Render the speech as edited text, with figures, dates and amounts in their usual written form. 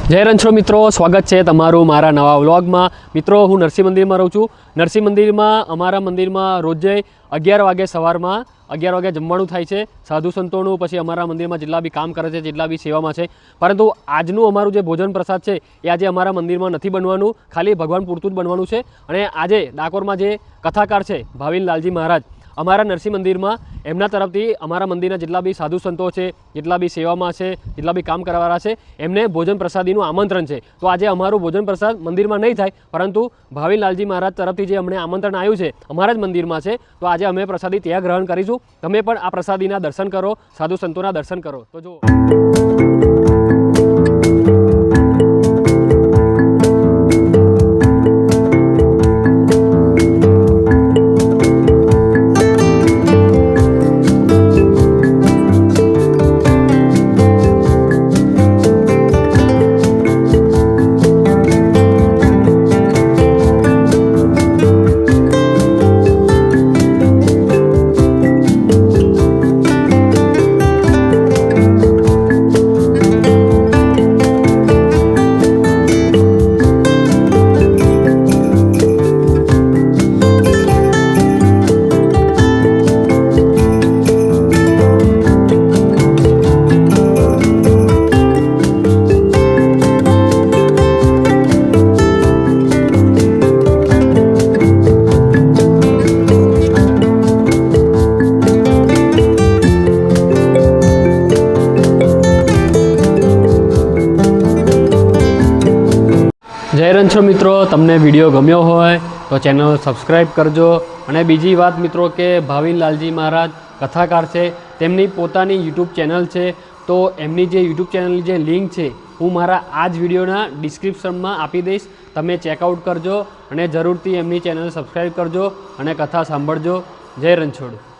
જય રણછોડ મિત્રો, સ્વાગત છે તમારું મારા નવા વ્લોગમાં। મિત્રો, હું નરસિંહ મંદિરમાં રહું છું। નરસિંહ મંદિરમાં અમારા મંદિરમાં રોજે 11 વાગે સવારમાં 11 વાગે જમવાનું થાય છે સાધુ સંતોનું। પછી અમારા મંદિરમાં જેટલા બી કામ કરે છે, જેટલા બી સેવામાં છે, પરંતુ આજનું અમારું જે ભોજન પ્રસાદ છે એ આજે અમારા મંદિરમાં નથી બનવાનું, ખાલી ભગવાન પૂરતું જ બનવાનું છે। અને આજે ડાકોરમાં જે કથાકાર છે ભાવિન લાલજી મહારાજ, અમારા નરસિંહ મંદિરમાં એમના તરફથી અમારા મંદિરના જેટલા બી સાધુ સંતો છે, જેટલા બી સેવામાં છે, જેટલા બી કામ કરવાવાળા છે, એમને ભોજન પ્રસાદીનું આમંત્રણ છે। તો આજે અમારું ભોજન પ્રસાદ મંદિરમાં નહીં થાય, પરંતુ ભાવિન લાલજી મહારાજ તરફથી જે અમને આમંત્રણ આવ્યું છે અમારા જ મંદિરમાં છે, તો આજે અમે પ્રસાદી ત્યાં ગ્રહણ કરીશું। તમે પણ આ પ્રસાદીના દર્શન કરો, સાધુ સંતોના દર્શન કરો। તો જો જય રણછોડ મિત્રો, તમને વિડીયો ગમ્યો હોય તો ચેનલ સબસ્ક્રાઈબ કરજો। અને બીજી વાત મિત્રો કે ભાવિન લાલજી મહારાજ કથાકાર છે, તેમની પોતાની યુટ્યુબ ચેનલ છે, તો એમની જે યુટ્યુબ ચેનલની જે લિંક છે હું મારા આ જ વિડીયોના ડિસ્ક્રિપ્શનમાં આપી દઈશ, તમે ચેકઆઉટ કરજો અને જરૂરથી એમની ચેનલ સબસ્ક્રાઈબ કરજો અને કથા સાંભળજો। જય રણછોડ।